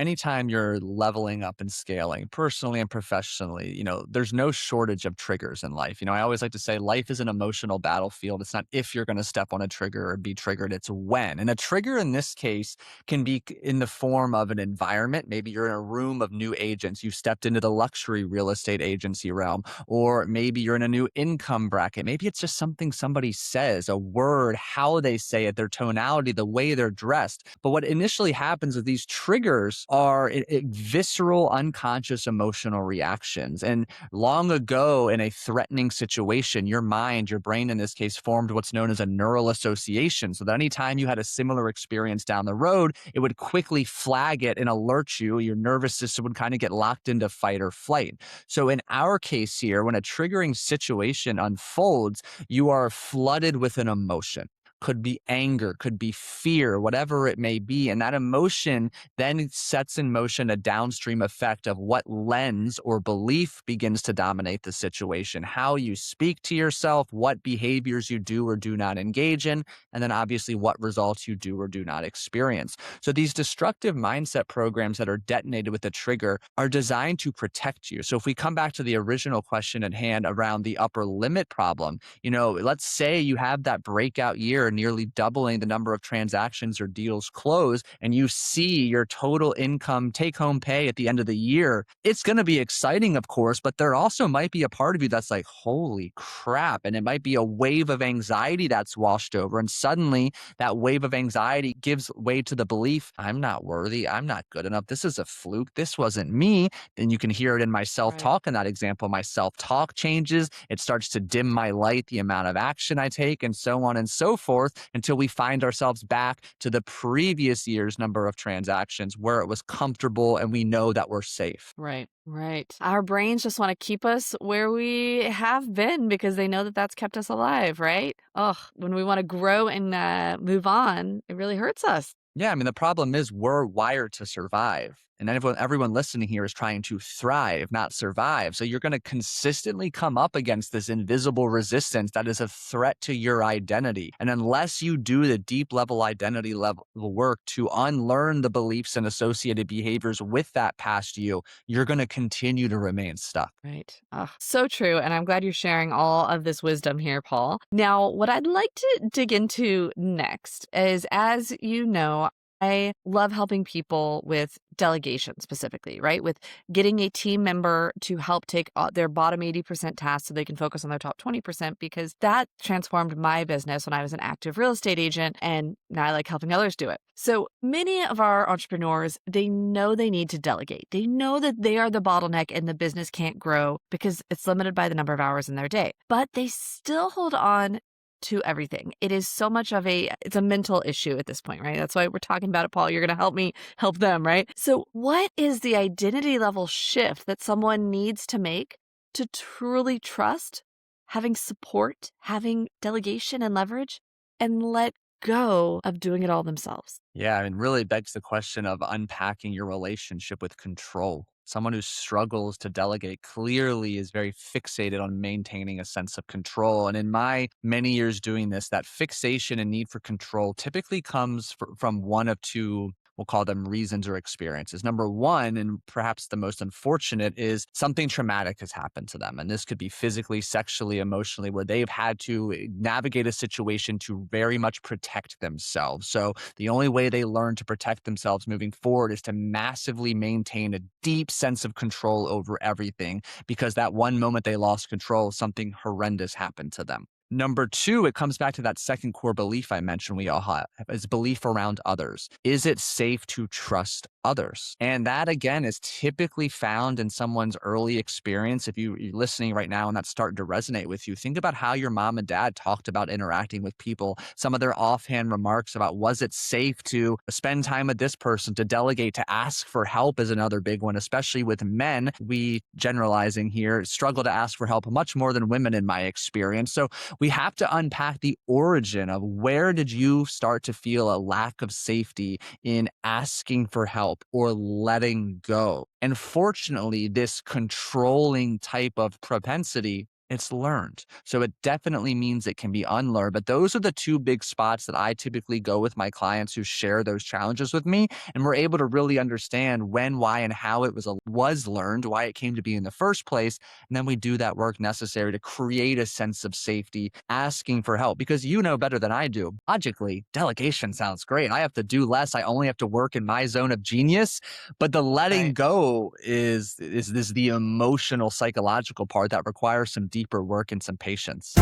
Anytime you're leveling up and scaling personally and professionally, there's no shortage of triggers in life. I always like to say life is an emotional battlefield. It's not if you're going to step on a trigger or be triggered, it's when. And a trigger in this case can be in the form of an environment. Maybe you're in a room of new agents. You stepped into the luxury real estate agency realm, or maybe you're in a new income bracket. Maybe it's just something somebody says, a word, how they say it, their tonality, the way they're dressed. But what initially happens with these triggers are visceral, unconscious emotional reactions. And long ago, in a threatening situation, your mind, your brain in this case, formed what's known as a neural association. So that anytime you had a similar experience down the road, it would quickly flag it and alert you. Your nervous system would kind of get locked into fight or flight. So in our case here, when a triggering situation unfolds, you are flooded with an emotion. Could be anger, could be fear, whatever it may be. And that emotion then sets in motion a downstream effect of what lens or belief begins to dominate the situation, how you speak to yourself, what behaviors you do or do not engage in, and then obviously what results you do or do not experience. So these destructive mindset programs that are detonated with a trigger are designed to protect you. So if we come back to the original question at hand around the upper limit problem, let's say you have that breakout year, nearly doubling the number of transactions or deals closed, and you see your total income take home pay at the end of the year. It's going to be exciting, of course, but there also might be a part of you that's like, holy crap. And it might be a wave of anxiety that's washed over. And suddenly that wave of anxiety gives way to the belief, I'm not worthy. I'm not good enough. This is a fluke. This wasn't me. And you can hear it in my Right. self-talk in that example. My self-talk changes. It starts to dim my light, the amount of action I take, and so on and so forth, until we find ourselves back to the previous year's number of transactions where it was comfortable and we know that we're safe. Right, right. Our brains just want to keep us where we have been because they know that that's kept us alive, right? Ugh, when we want to grow and move on, it really hurts us. Yeah, I mean, the problem is we're wired to survive. And everyone listening here is trying to thrive, not survive. So you're going to consistently come up against this invisible resistance that is a threat to your identity. And unless you do the deep level identity level work to unlearn the beliefs and associated behaviors with that past you, you're going to continue to remain stuck. Right. Ugh, so true. And I'm glad you're sharing all of this wisdom here, Paul. Now, what I'd like to dig into next is, as you know, I love helping people with delegation specifically, right? With getting a team member to help take their bottom 80% tasks so they can focus on their top 20%, because that transformed my business when I was an active real estate agent. And now I like helping others do it. So many of our entrepreneurs, they know they need to delegate. They know that they are the bottleneck and the business can't grow because it's limited by the number of hours in their day, but they still hold on to everything. It is so much of it's a mental issue at this point, right? That's why we're talking about it, Paul. You're going to help me help them, right? So what is the identity level shift that someone needs to make to truly trust having support, having delegation and leverage, and let go of doing it all themselves? Yeah, I mean, really begs the question of unpacking your relationship with control. Someone who struggles to delegate clearly is very fixated on maintaining a sense of control. And in my many years doing this, that fixation and need for control typically comes from one of two, we'll call them reasons or experiences. Number one, and perhaps the most unfortunate, is something traumatic has happened to them. And this could be physically, sexually, emotionally, where they've had to navigate a situation to very much protect themselves. So the only way they learn to protect themselves moving forward is to massively maintain a deep sense of control over everything, because that one moment they lost control, something horrendous happened to them. Number two, it comes back to that second core belief I mentioned we all have, is belief around others. Is it safe to trust others? And that, again, is typically found in someone's early experience. If you're listening right now and that's starting to resonate with you, think about how your mom and dad talked about interacting with people. Some of their offhand remarks about, was it safe to spend time with this person, to delegate, to ask for help is another big one, especially with men. We, generalizing here, struggle to ask for help much more than women in my experience. So we have to unpack the origin of, where did you start to feel a lack of safety in asking for help or letting go? And fortunately, this controlling type of propensity It's learned. So it definitely means it can be unlearned. But those are the two big spots that I typically go with my clients who share those challenges with me. And we're able to really understand when, why, and how it was learned, why it came to be in the first place. And then we do that work necessary to create a sense of safety, asking for help. Because you know better than I do. Logically, delegation sounds great. I have to do less. I only have to work in my zone of genius. But the letting Right. go is the emotional, psychological part that requires some deeper work and some patience.